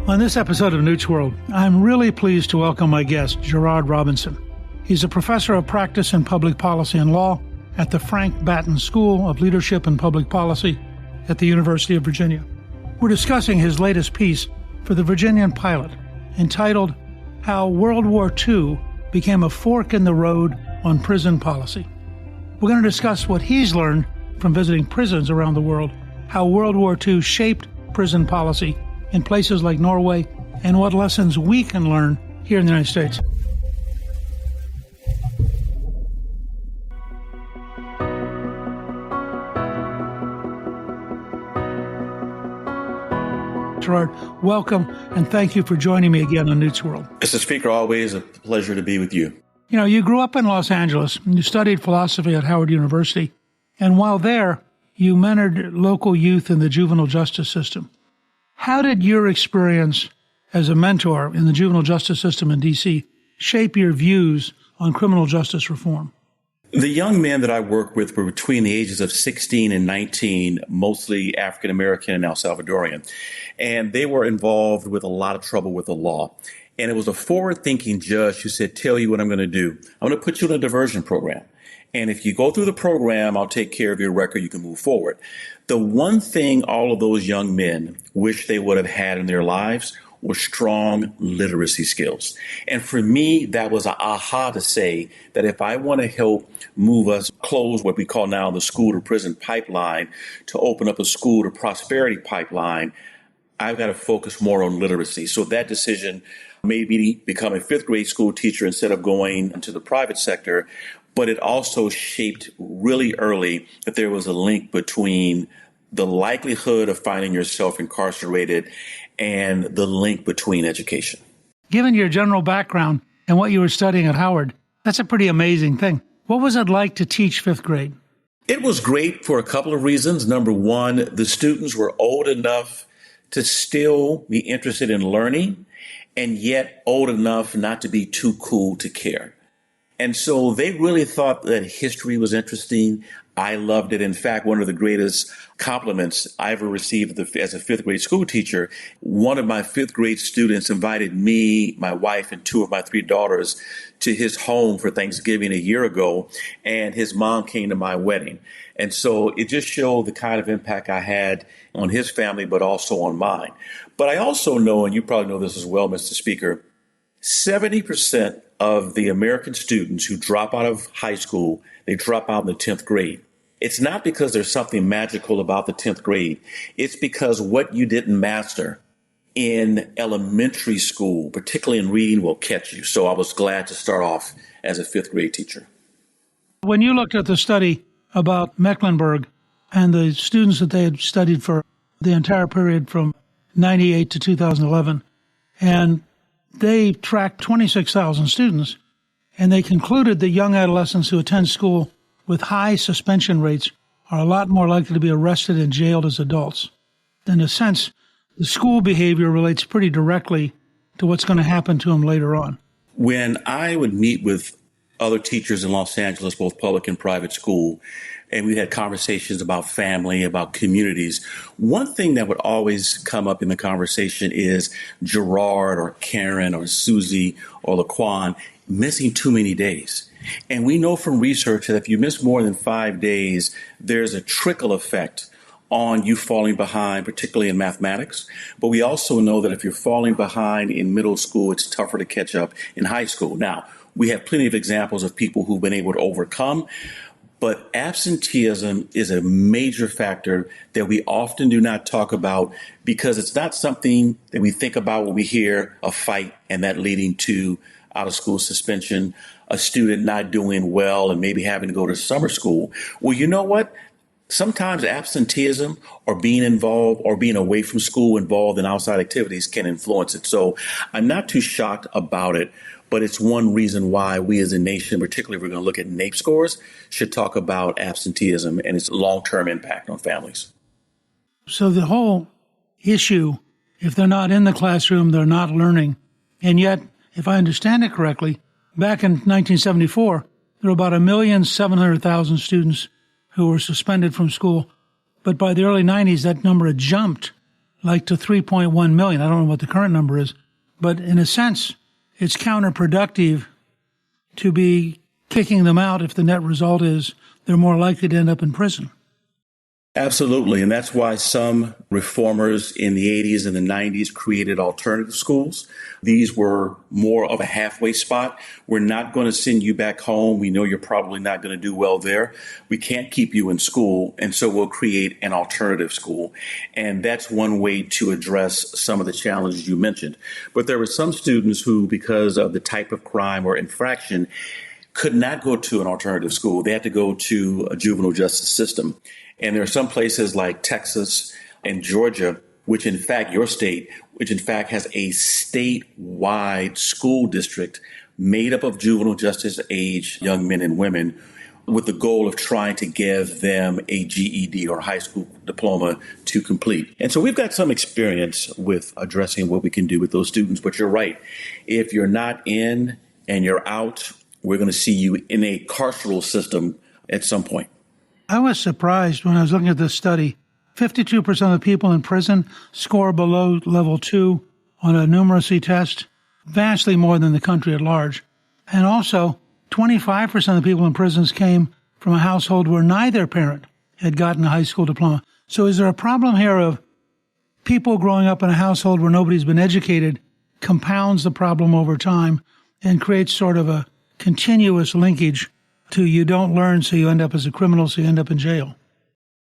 On this episode of Newt's World, I'm really pleased to welcome my guest, Gerard Robinson. He's a professor of practice in public policy and law at the Frank Batten School of Leadership and Public Policy at the University of Virginia. We're discussing his latest piece for the Virginian Pilot, entitled How World War II Became a Fork in the Road on Prison Policy. We're going to discuss what he's learned from visiting prisons around the world, how World War II shaped prison policy in places like Norway, and what lessons we can learn here in the United States. Gerard, welcome, and thank you for joining me again on Newt's World. Mr. Speaker, always a pleasure to be with you. You know, you grew up in Los Angeles, and you studied philosophy at Howard University, and while there, you mentored local youth in the juvenile justice system. How did your experience as a mentor in the juvenile justice system in D.C. shape your views on criminal justice reform? The young men that I worked with were between the ages of 16 and 19, mostly African American and El Salvadorian. And they were involved with a lot of trouble with the law. And it was a forward-thinking judge who said, tell you what I'm going to do. I'm going to put you in a diversion program. And if you go through the program, I'll take care of your record. You can move forward. The one thing all of those young men wish they would have had in their lives were strong literacy skills. And for me, that was an aha to say that if I want to help move us close what we call now the school to prison pipeline to open up a school to prosperity pipeline, I've got to focus more on literacy. So that decision made me become a fifth grade school teacher instead of going into the private sector. But it also shaped really early that there was a link between the likelihood of finding yourself incarcerated and the link between education. Given your general background and what you were studying at Howard, that's a pretty amazing thing. What was it like to teach fifth grade? It was great for a couple of reasons. Number one, the students were old enough to still be interested in learning and yet old enough not to be too cool to care. And so they really thought that history was interesting. I loved it. In fact, one of the greatest compliments I ever received as a fifth grade school teacher, one of my fifth grade students invited me, my wife, and two of my three daughters to his home for Thanksgiving a year ago, and his mom came to my wedding. And so it just showed the kind of impact I had on his family, but also on mine. But I also know, and you probably know this as well, Mr. Speaker, 70% of the American students who drop out of high school, they drop out in the 10th grade. It's not because there's something magical about the 10th grade. It's because what you didn't master in elementary school, particularly in reading, will catch you. So I was glad to start off as a fifth grade teacher. When you looked at the study about Mecklenburg and the students that they had studied for the entire period from 98 to 2011, and they tracked 26,000 students, and they concluded that young adolescents who attend school with high suspension rates are a lot more likely to be arrested and jailed as adults. In a sense, the school behavior relates pretty directly to what's going to happen to them later on. When I would meet with other teachers in Los Angeles, both public and private school, and we had conversations about family, about communities, one thing that would always come up in the conversation is Gerard or Karen or Susie or Laquan missing too many days. And we know from research that if you miss more than 5 days, there's a trickle effect on you falling behind, particularly in mathematics. But we also know that if you're falling behind in middle school, it's tougher to catch up in high school. Now, we have plenty of examples of people who've been able to overcome, but absenteeism is a major factor that we often do not talk about because it's not something that we think about when we hear a fight and that leading to out of school suspension, a student not doing well and maybe having to go to summer school. Well, you know what? Sometimes absenteeism or being involved or being away from school involved in outside activities can influence it. So I'm not too shocked about it, but it's one reason why we as a nation, particularly if we're going to look at NAEP scores, should talk about absenteeism and its long-term impact on families. So the whole issue, if they're not in the classroom, they're not learning. And yet, if I understand it correctly, back in 1974, there were about 1,700,000 students who were suspended from school. But by the early 90s, that number had jumped like to 3.1 million. I don't know what the current number is, but in a sense, it's counterproductive to be kicking them out if the net result is they're more likely to end up in prison. Absolutely. And that's why some reformers in the 80s and the 90s created alternative schools. These were more of a halfway spot. We're not going to send you back home. We know you're probably not going to do well there. We can't keep you in school. And so we'll create an alternative school. And that's one way to address some of the challenges you mentioned. But there were some students who, because of the type of crime or infraction, could not go to an alternative school. They had to go to a juvenile justice system. And there are some places like Texas and Georgia, which in fact, your state, which in fact has a statewide school district made up of juvenile justice age young men and women with the goal of trying to give them a GED or high school diploma to complete. And so we've got some experience with addressing what we can do with those students. But you're right. If you're not in and you're out, we're going to see you in a carceral system at some point. I was surprised when I was looking at this study. 52% of the people in prison score below level 2 on a numeracy test, vastly more than the country at large. And also, 25% of the people in prisons came from a household where neither parent had gotten a high school diploma. So is there a problem here of people growing up in a household where nobody's been educated compounds the problem over time and creates sort of a continuous linkage to you don't learn, so you end up as a criminal, so you end up in jail?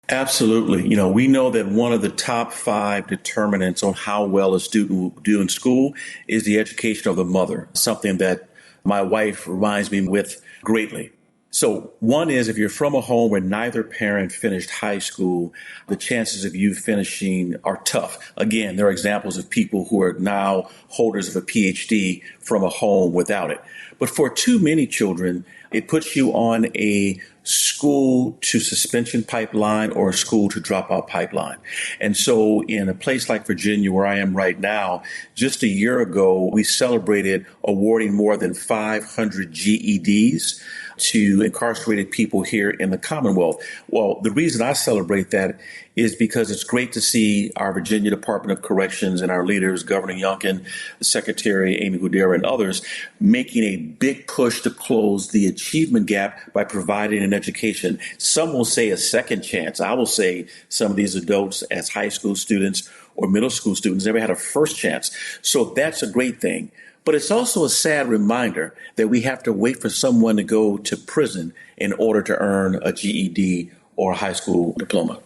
Absolutely. We know that one of the top 5 determinants on how well a student will do in school is the education of the mother, something that my wife reminds me with greatly. So one is, if you're from a home where neither parent finished high school, the chances of you finishing are tough. Again, there are examples of people who are now holders of a PhD from a home without it. But for too many children, it puts you on a school to suspension pipeline or a school to dropout pipeline. And so in a place like Virginia, where I am right now, just a year ago, we celebrated awarding more than 500 GEDs to incarcerated people here in the Commonwealth. Well, the reason I celebrate that is because it's great to see our Virginia Department of Corrections and our leaders, Governor Youngkin, Secretary Amy Goodera, and others, making a big push to close the achievement gap by providing an education. Some will say a second chance. I will say some of these adults as high school students or middle school students never had a first chance. So that's a great thing. But it's also a sad reminder that we have to wait for someone to go to prison in order to earn a GED or a high school diploma.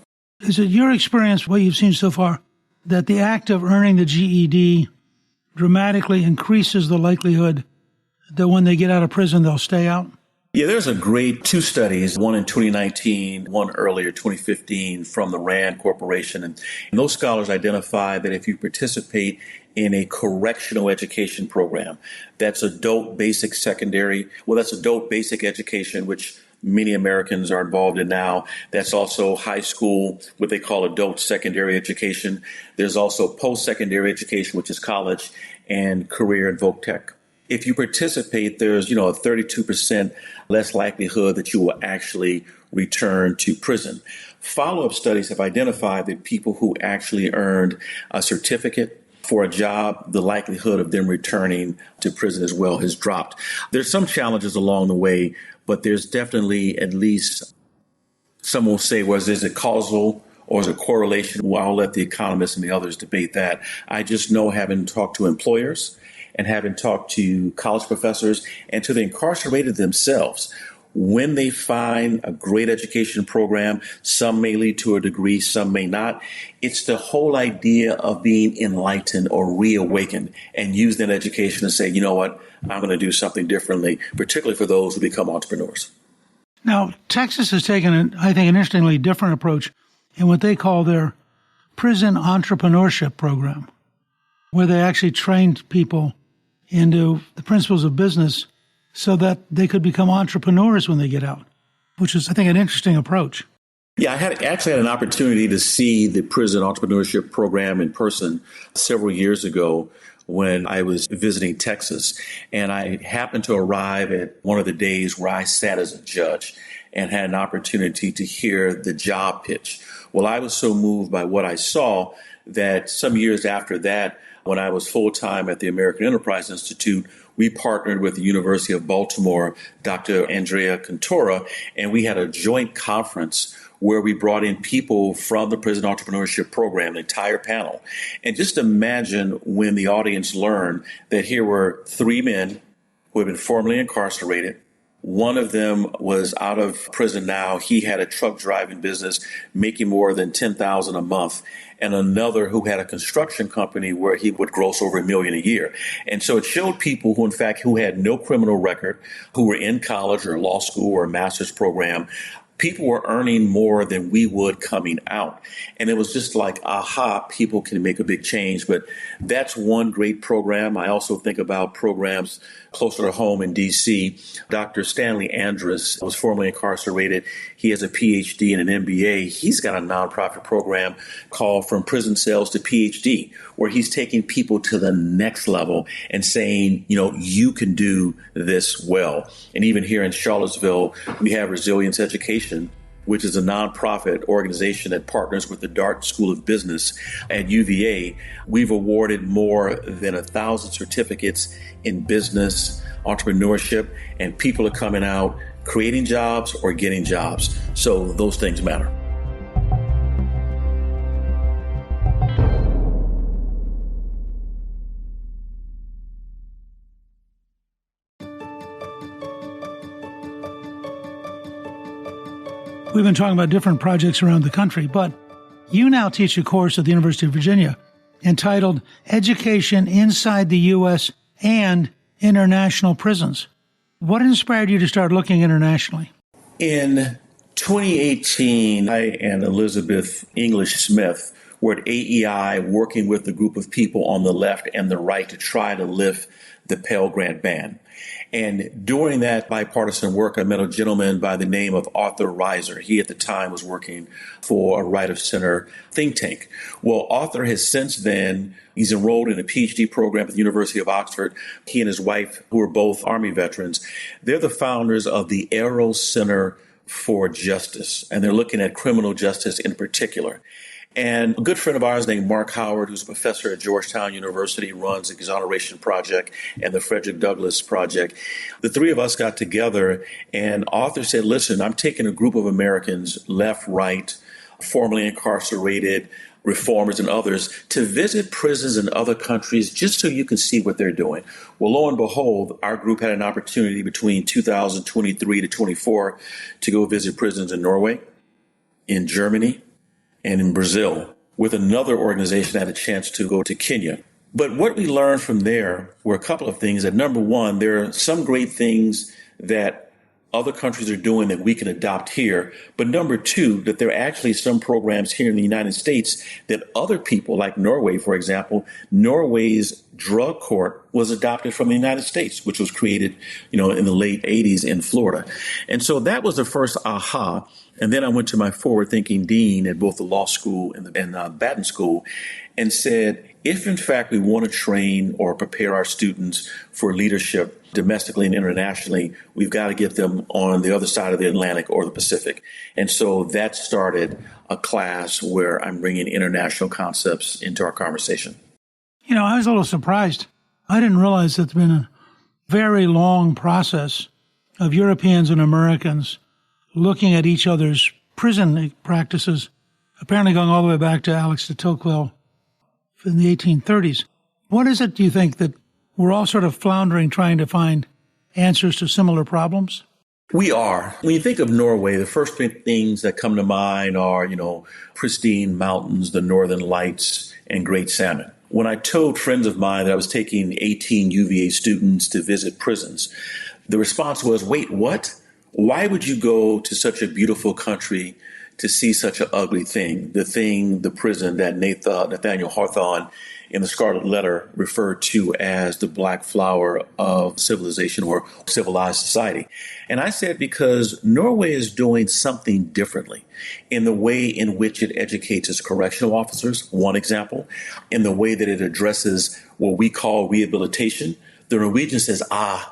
Is it your experience, what you've seen so far, that the act of earning the GED dramatically increases the likelihood that when they get out of prison, they'll stay out? Yeah, there's a great 2 studies, one in 2019, one earlier, 2015, from the RAND Corporation. And those scholars identify that if you participate in a correctional education program, that's adult basic secondary, that's adult basic education, which many Americans are involved in now. That's also high school, what they call adult secondary education. There's also post-secondary education, which is college, and career and voc tech. If you participate, there's, a 32% less likelihood that you will actually return to prison. Follow-up studies have identified that people who actually earned a certificate for a job, the likelihood of them returning to prison as well has dropped. There's some challenges along the way, but there's definitely at least, some will say, is it causal or is it correlation? Well, I'll let the economists and the others debate that. I just know, having talked to employers and having talked to college professors and to the incarcerated themselves, when they find a great education program, some may lead to a degree, some may not. It's the whole idea of being enlightened or reawakened and use that education to say, you know what, I'm going to do something differently, particularly for those who become entrepreneurs. Now, Texas has taken, an interestingly different approach in what they call their prison entrepreneurship program, where they actually trained people into the principles of business so that they could become entrepreneurs when they get out, which is, I think, an interesting approach. Yeah, I had an opportunity to see the prison entrepreneurship program in person several years ago when I was visiting Texas. And I happened to arrive at one of the days where I sat as a judge and had an opportunity to hear the job pitch. Well, I was so moved by what I saw that some years after that, when I was full-time at the American Enterprise Institute, we partnered with the University of Baltimore, Dr. Andrea Cantora, and we had a joint conference where we brought in people from the Prison Entrepreneurship Program, the entire panel. And just imagine when the audience learned that here were three men who had been formerly incarcerated. One of them was out of prison now. He had a truck driving business making more than $10,000 a month. And another who had a construction company where he would gross over $1 million a year. And so it showed people who had no criminal record, who were in college or law school or a master's program. People were earning more than we would coming out. And it was just like, aha, people can make a big change. But that's one great program. I also think about programs closer to home in D.C. Dr. Stanley Andrus was formerly incarcerated. He has a PhD and an MBA. He's got a nonprofit program called From Prison Cells to PhD, where he's taking people to the next level and saying, you can do this well. And even here in Charlottesville, we have Resilience Education, which is a nonprofit organization that partners with the Dart School of Business at UVA. We've awarded more than 1,000 certificates in business, entrepreneurship, and people are coming out creating jobs or getting jobs. So those things matter. We've been talking about different projects around the country, but you now teach a course at the University of Virginia entitled Education Inside the U.S. and International Prisons. What inspired you to start looking internationally? In 2018, I and Elizabeth English Smith were at AEI working with a group of people on the left and the right to try to lift the Pell Grant ban. And during that bipartisan work, I met a gentleman by the name of Arthur Reiser. He at the time was working for a right of center think tank. Well, Arthur has since then, he's enrolled in a PhD program at the University of Oxford. He and his wife, who are both Army veterans, they're the founders of the Arrow Center for Justice, and they're looking at criminal justice in particular. And a good friend of ours named Mark Howard, who's a professor at Georgetown University, runs the Exoneration Project and the Frederick Douglass Project. The three of us got together, and Arthur said, listen, I'm taking a group of Americans, left, right, formerly incarcerated, reformers and others, to visit prisons in other countries just so you can see what they're doing. Well, lo and behold, our group had an opportunity between 2023 to 24 to go visit prisons in Norway, in Germany, and in Brazil, with another organization that had a chance to go to Kenya. But what we learned from there were a couple of things. That number one, there are some great things that other countries are doing that we can adopt here. But number two, that there are actually some programs here in the United States that other people, like Norway, for example, Norway's drug court was adopted from the United States, which was created, in the late 80s in Florida. And so that was the first aha. And then I went to my forward-thinking dean at both the law school and Batten School and said, if in fact we want to train or prepare our students for leadership domestically and internationally, we've got to get them on the other side of the Atlantic or the Pacific. And so that started a class where I'm bringing international concepts into our conversation. I was a little surprised. I didn't realize that there's been a very long process of Europeans and Americans looking at each other's prison practices, apparently going all the way back to Alex de Tocqueville in the 1830s. What is it, do you think, that we're all sort of floundering trying to find answers to similar problems? We are. When you think of Norway, the first things that come to mind are, pristine mountains, the northern lights, and great salmon. When I told friends of mine that I was taking 18 UVA students to visit prisons, the response was, wait, what? Why would you go to such a beautiful country to see such an ugly thing? The prison that Nathaniel Hawthorne in the Scarlet Letter referred to as the black flower of civilization or civilized society. And I said, because Norway is doing something differently in the way in which it educates its correctional officers, one example, in the way that it addresses what we call rehabilitation. the Norwegian says,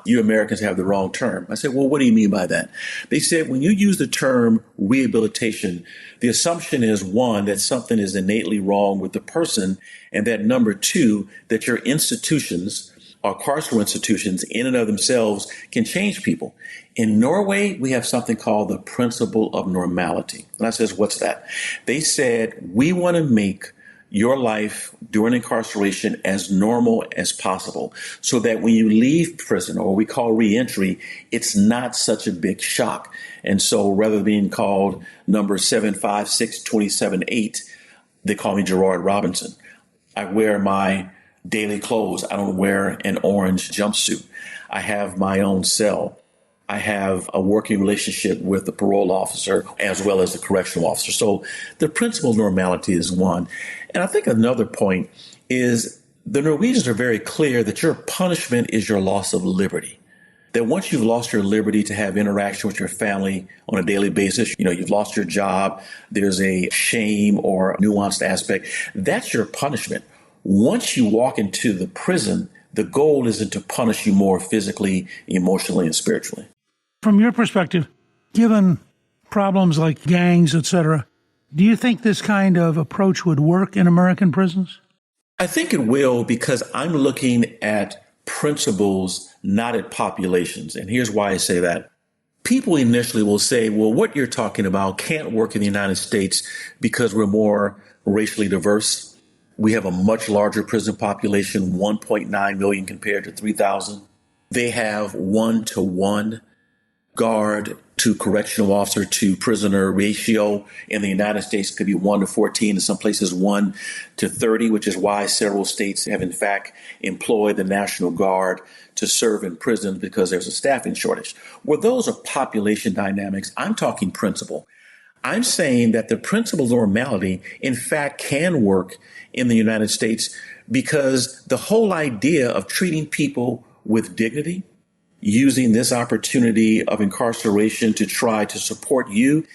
you Americans have the wrong term. I said, well, what do you mean by that? They said, when you use the term rehabilitation, the assumption is, one, that something is innately wrong with the person, and that number two, that your institutions, or carceral institutions in and of themselves, can change people. In Norway, we have something called the principle of normality. And I says, what's that? They said, we want to make your life during incarceration as normal as possible so that when you leave prison, or what we call reentry, it's not such a big shock. And so rather than being called number 7562778, they call me Gerard Robinson. I wear my daily clothes. I don't wear an orange jumpsuit. I have my own cell. I have a working relationship with the parole officer as well as the correctional officer. So the principle of normality is one. And I think another point is the Norwegians are very clear that your punishment is your loss of liberty. That once you've lost your liberty to have interaction with your family on a daily basis, you've lost your job, there's a shame or nuanced aspect, that's your punishment. Once you walk into the prison, the goal isn't to punish you more physically, emotionally, and spiritually. From your perspective, given problems like gangs, etc., do you think this kind of approach would work in American prisons? I think it will, because I'm looking at principles, not at populations. And here's why I say that. People initially will say, well, what you're talking about can't work in the United States because we're more racially diverse. We have a much larger prison population, 1.9 million compared to 3,000. They have 1-to-1 guard to correctional officer to prisoner ratio. In the United States, it could be 1-to-14, in some places 1-to-30, which is why several states have in fact employed the National Guard to serve in prisons because there's a staffing shortage. Well, those are population dynamics. I'm talking principle. I'm saying that the principle of normality, in fact, can work in the United States because the whole idea of treating people with dignity, using this opportunity of incarceration to try to support you,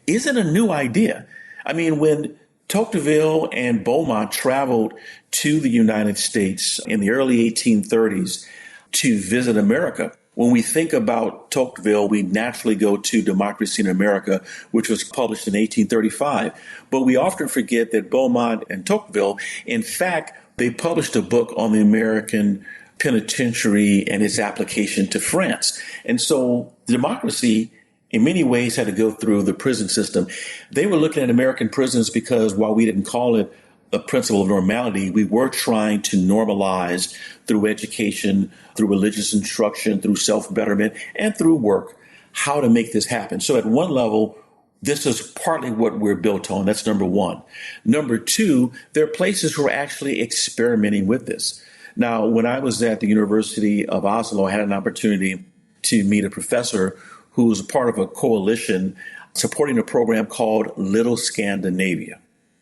isn't a new idea. I mean, when Tocqueville and Beaumont traveled to the United States in the early 1830s to visit America, when we think about Tocqueville, we naturally go to Democracy in America, which was published in 1835. But we often forget that Beaumont and Tocqueville, in fact, they published a book on the American penitentiary and its application to France. And so democracy, in many ways, had to go through the prison system. They were looking at American prisons because while we didn't call it a principle of normality, we were trying to normalize through education, through religious instruction, through self-betterment, and through work, how to make this happen. So at one level, this is partly what we're built on. That's number one. Number two, there are places who are actually experimenting with this. Now, when I was at the University of Oslo, I had an opportunity to meet a professor who was part of a coalition supporting a program called Little Scandinavia.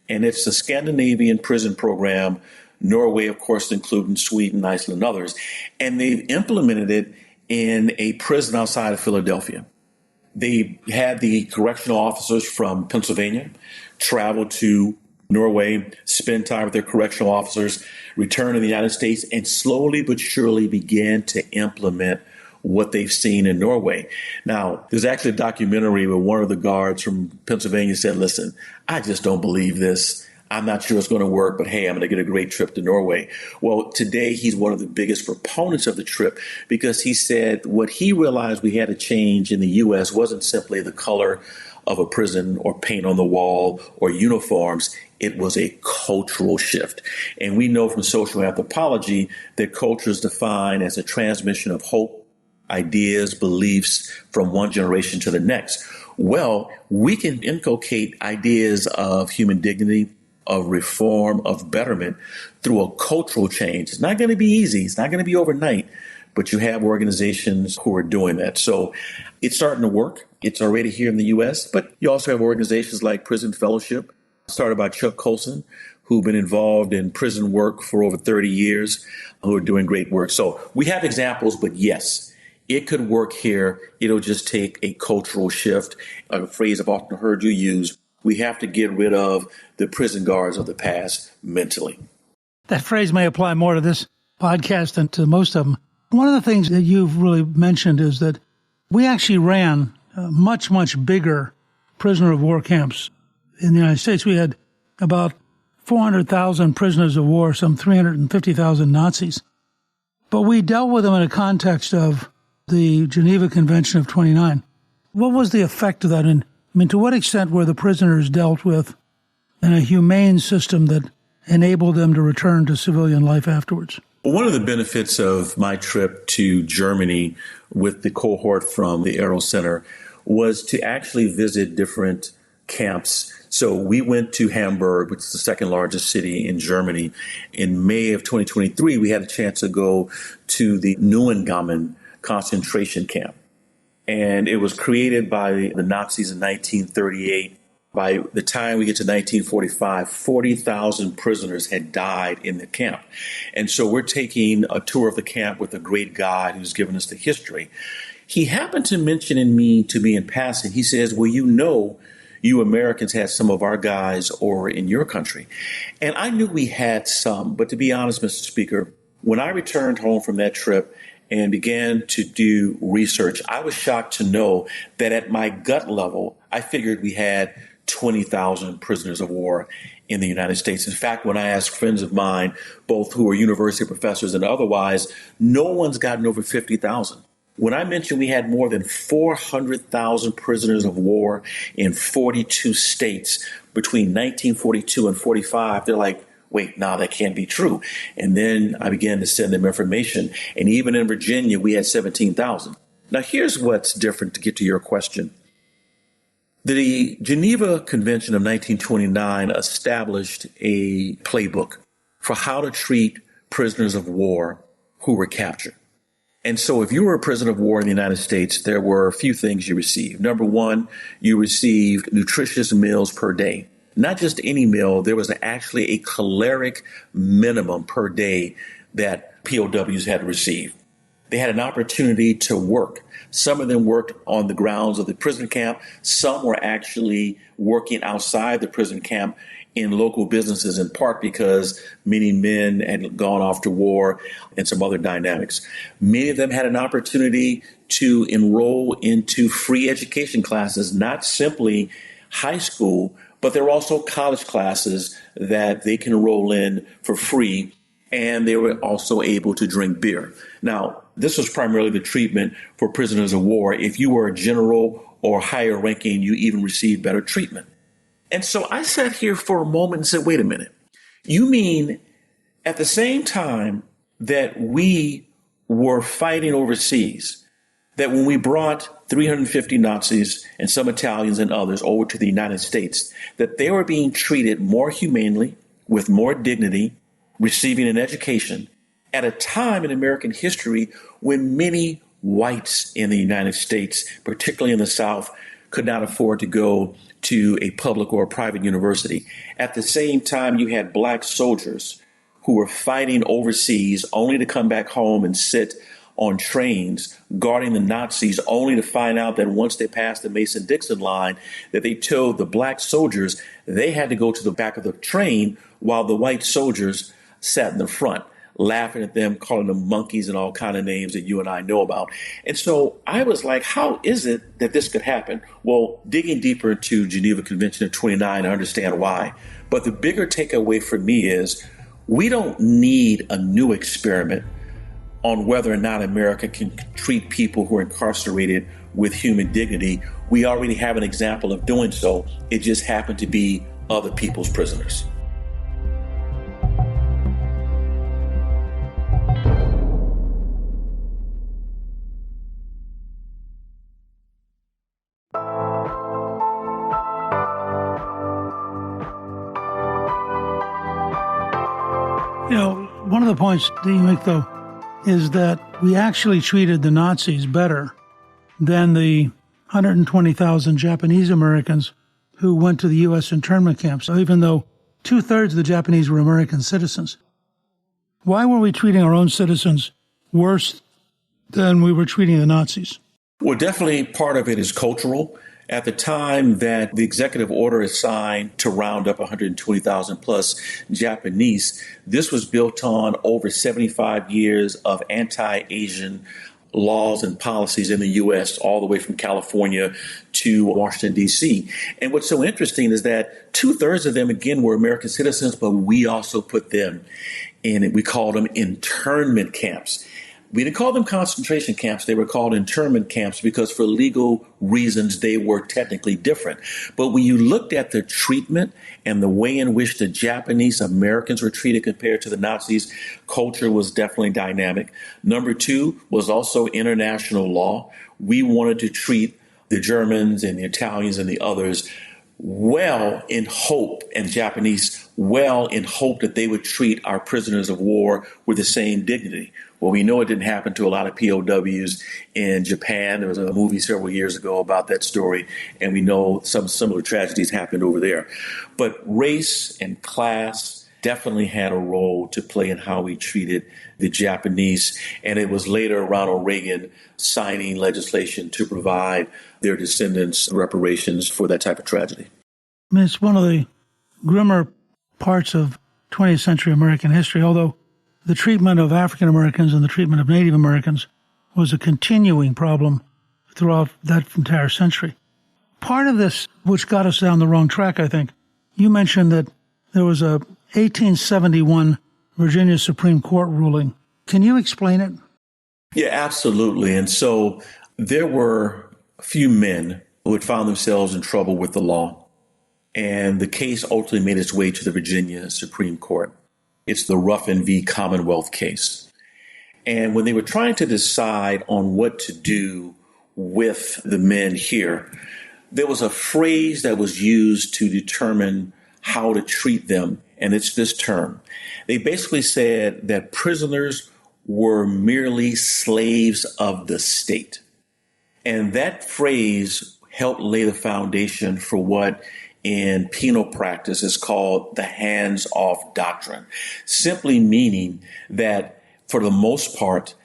And it's a Scandinavian prison program, Norway, of course, including Sweden, Iceland, and others. And they've implemented it in a prison outside of Philadelphia. They had the correctional officers from Pennsylvania travel to Norway, spend time with their correctional officers, return to the United States, and slowly but surely began to implement what they've seen in Norway. Now, there's actually a documentary where one of the guards from Pennsylvania said, listen, I just don't believe this. I'm not sure it's going to work, but hey, I'm going to get a great trip to Norway. Well, today he's one of the biggest proponents of the trip because he said what he realized we had to change in the U.S. wasn't simply the color of a prison or paint on the wall or uniforms. It was a cultural shift. And we know from social anthropology that culture is defined as a transmission of hope, ideas, beliefs from one generation to the next. Well, we can inculcate ideas of human dignity, of reform, of betterment through a cultural change. It's not going to be easy. It's not going to be overnight, but you have organizations who are doing that. So it's starting to work. It's already here in the U.S., but you also have organizations like Prison Fellowship, started by Chuck Colson, who've been involved in prison work for over 30 years, who are doing great work. So we have examples, but yes, it could work here. It'll just take a cultural shift, a phrase I've often heard you use. We have to get rid of the prison guards of the past mentally. That phrase may apply more to this podcast than to most of them. One of the things that you've really mentioned is that we actually ran much, much bigger prisoner of war camps in the United States. We had about 400,000 prisoners of war, some 350,000 Nazis. But we dealt with them in a context of the Geneva Convention of 29. What was the effect of that? And I mean, to what extent were the prisoners dealt with in a humane system that enabled them to return to civilian life afterwards? One of the benefits of my trip to Germany with the cohort from the Aero Center was to actually visit different camps. So we went to Hamburg, which is the second largest city in Germany. In May of 2023, we had a chance to go to the Neuengamme concentration camp. And it was created by the Nazis in 1938. By the time we get to 1945, 40,000 prisoners had died in the camp. And so we're taking a tour of the camp with a great guide who's given us the history. He happened to mention to me in passing, he says, well, you Americans had some of our guys over in your country. And I knew we had some, but to be honest, Mr. Speaker, when I returned home from that trip and began to do research, I was shocked to know that at my gut level, I figured we had 20,000 prisoners of war in the United States. In fact, when I asked friends of mine, both who are university professors and otherwise, no one's gotten over 50,000. When I mentioned we had more than 400,000 prisoners of war in 42 states between 1942 and 45, they're like, wait, no, that can't be true. And then I began to send them information. And even in Virginia, we had 17,000. Now, here's what's different to get to your question. The Geneva Convention of 1929 established a playbook for how to treat prisoners of war who were captured. And so if you were a prisoner of war in the United States, there were a few things you received. Number one, you received nutritious meals per day. Not just any meal, there was actually a caloric minimum per day that POWs had to receive. They had an opportunity to work. Some of them worked on the grounds of the prison camp. Some were actually working outside the prison camp in local businesses, in part because many men had gone off to war and some other dynamics. Many of them had an opportunity to enroll into free education classes, not simply high school, but there were also college classes that they can enroll in for free, and they were also able to drink beer. Now, this was primarily the treatment for prisoners of war. If you were a general or higher ranking, you even received better treatment. And so I sat here for a moment and said, wait a minute, you mean at the same time that we were fighting overseas, that when we brought 350 Nazis and some Italians and others over to the United States, that they were being treated more humanely, with more dignity, receiving an education at a time in American history when many whites in the United States, particularly in the South, could not afford to go to a public or a private university. At the same time, you had black soldiers who were fighting overseas only to come back home and sit on trains guarding the Nazis, only to find out that once they passed the Mason-Dixon line, that they told the black soldiers they had to go to the back of the train while the white soldiers sat in the front, laughing at them, calling them monkeys and all kind of names that you and I know about. And so I was like, how is it that this could happen? Well, digging deeper into Geneva Convention of 29, I understand why. But the bigger takeaway for me is we don't need a new experiment on whether or not America can treat people who are incarcerated with human dignity. We already have an example of doing so. It just happened to be other people's prisoners. You know, one of the points that you make, though, is that we actually treated the Nazis better than the 120,000 Japanese Americans who went to the U.S. internment camps, even though 2/3 of the Japanese were American citizens. Why were we treating our own citizens worse than we were treating the Nazis? Well, definitely part of it is cultural. At the time that the executive order is signed to round up 120,000 plus Japanese, this was built on over 75 years of anti-Asian laws and policies in the U.S., all the way from California to Washington, D.C. And what's so interesting is that 2/3 of them, again, were American citizens, but we also put them in, we called them internment camps. We didn't call them concentration camps. They were called internment camps because for legal reasons, they were technically different. But when you looked at the treatment and the way in which the Japanese Americans were treated compared to the Nazis, culture was definitely dynamic. Number two was also international law. We wanted to treat the Germans and the Italians and the others well in hope, and Japanese well in hope that they would treat our prisoners of war with the same dignity. Well, we know it didn't happen to a lot of POWs in Japan. There was a movie several years ago about that story, and we know some similar tragedies happened over there. But race and class definitely had a role to play in how we treated the Japanese, and it was later Ronald Reagan signing legislation to provide their descendants reparations for that type of tragedy. I mean, it's one of the grimmer parts of 20th century American history, although the treatment of African Americans and the treatment of Native Americans was a continuing problem throughout that entire century. Part of this, which got us down the wrong track, I think, you mentioned that there was a 1871 Virginia Supreme Court ruling. Can you explain it? Yeah, absolutely. And so there were a few men who had found themselves in trouble with the law, and the case ultimately made its way to the Virginia Supreme Court. It's the Ruffin v. Commonwealth case. And when they were trying to decide on what to do with the men here, there was a phrase that was used to determine how to treat them, and it's this term. They basically said that prisoners were merely slaves of the state. And that phrase helped lay the foundation for what in penal practice is called the hands-off doctrine, simply meaning that for the most part,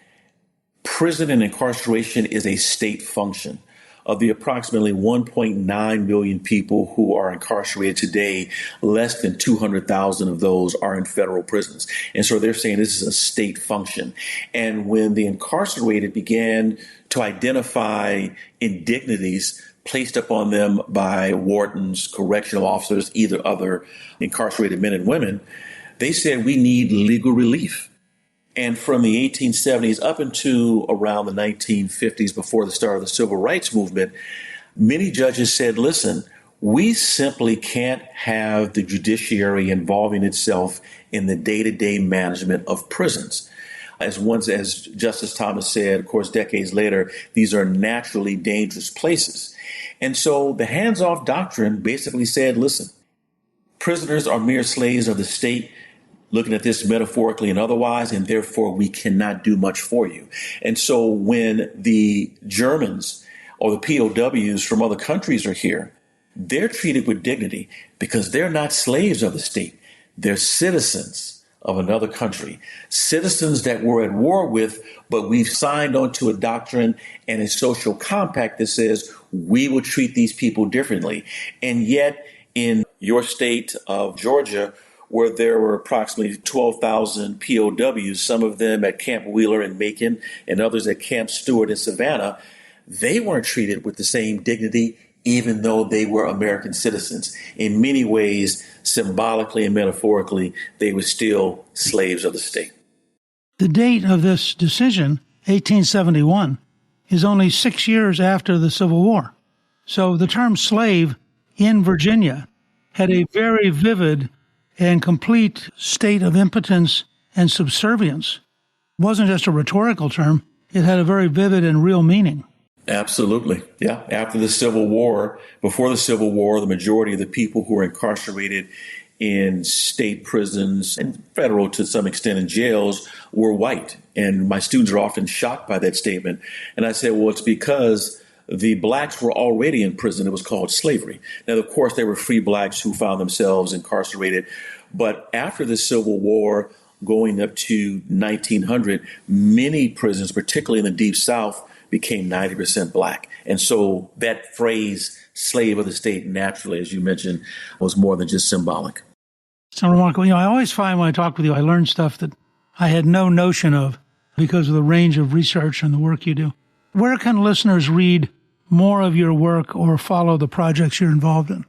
prison and incarceration is a state function. Of the approximately 1.9 million people who are incarcerated today, less than 200,000 of those are in federal prisons. And so they're saying this is a state function. And when the incarcerated began to identify indignities placed upon them by wardens, correctional officers, either other incarcerated men and women, they said we need legal relief. And from the 1870s up into around the 1950s, before the start of the civil rights movement, many judges said, listen, we simply can't have the judiciary involving itself in the day-to-day management of prisons. As Justice Thomas said, of course, decades later, these are naturally dangerous places. And so the hands-off doctrine basically said, listen, prisoners are mere slaves of the state, looking at this metaphorically and otherwise, and therefore we cannot do much for you. And so when the Germans or the POWs from other countries are here, they're treated with dignity because they're not slaves of the state. They're citizens of another country, citizens that we're at war with, but we've signed onto a doctrine and a social compact that says we will treat these people differently. And yet in your state of Georgia, where there were approximately 12,000 POWs, some of them at Camp Wheeler in Macon and others at Camp Stewart in Savannah, they weren't treated with the same dignity, even though they were American citizens. In many ways, symbolically and metaphorically, they were still slaves of the state. The date of this decision, 1871, is only 6 years after the Civil War. So the term slave in Virginia had a very vivid and complete state of impotence and subservience. It wasn't just a rhetorical term. It had a very vivid and real meaning. Absolutely. Yeah. After the Civil War, before the Civil War, the majority of the people who were incarcerated in state prisons and federal to some extent in jails were white. And my students are often shocked by that statement. And I said, well, it's because the blacks were already in prison. It was called slavery. Now, of course, there were free blacks who found themselves incarcerated. But after the Civil War, going up to 1900, many prisons, particularly in the Deep South, became 90% black. And so that phrase, slave of the state, naturally, as you mentioned, was more than just symbolic. It's remarkable. I always find when I talk with you, I learn stuff that I had no notion of because of the range of research and the work you do. Where can listeners read more of your work or follow the projects you're involved in?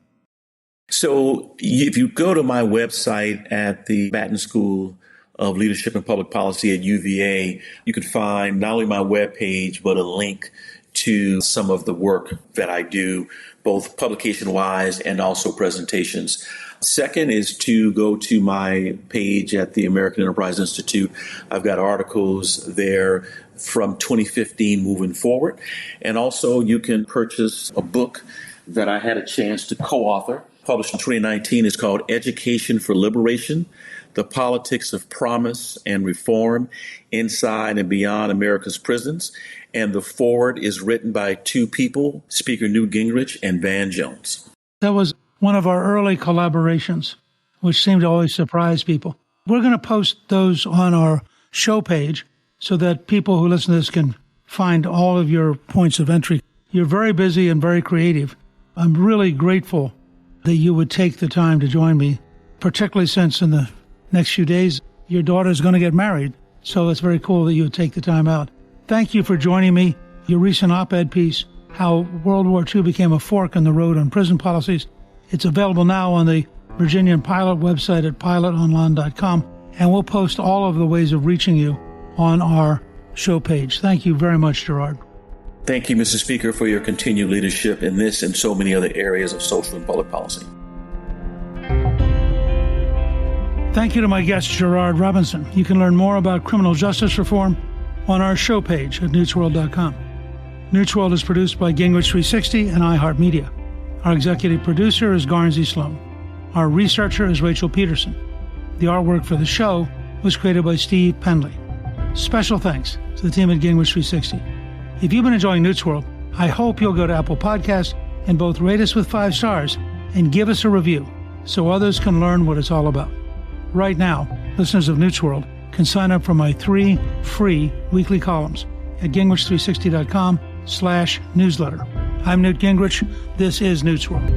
So if you go to my website at the Batten School of Leadership and Public Policy at UVA, you can find not only my webpage, but a link to some of the work that I do, both publication-wise and also presentations. Second is to go to my page at the American Enterprise Institute. I've got articles there from 2015 moving forward. And also you can purchase a book that I had a chance to co-author, published in 2019. It's called Education for Liberation: The Politics of Promise and Reform Inside and Beyond America's Prisons. And the foreword is written by two people, Speaker Newt Gingrich and Van Jones. That was one of our early collaborations, which seemed to always surprise people. We're going to post those on our show page so that people who listen to this can find all of your points of entry. You're very busy and very creative. I'm really grateful that you would take the time to join me, particularly since in the next few days, your daughter is going to get married. So it's very cool that you would take the time out. Thank you for joining me. Your recent op-ed piece, How World War II Became a Fork in the Road on Prison Policies, it's available now on the Virginian Pilot website at pilotonline.com, and we'll post all of the ways of reaching you on our show page. Thank you very much, Gerard. Thank you, Mr. Speaker, for your continued leadership in this and so many other areas of social and public policy. Thank you to my guest, Gerard Robinson. You can learn more about criminal justice reform on our show page at newtsworld.com. Newt's World is produced by Gingrich 360 and iHeartMedia. Our executive producer is Garnsey Sloan. Our researcher is Rachel Peterson. The artwork for the show was created by Steve Penley. Special thanks to the team at Gingrich 360. If you've been enjoying Newt's World, I hope you'll go to Apple Podcasts and both rate us with 5 stars and give us a review so others can learn what it's all about. Right now, listeners of Newt's World can sign up for my 3 free weekly columns at gingrich360.com/newsletter. I'm Newt Gingrich. This is Newt's World.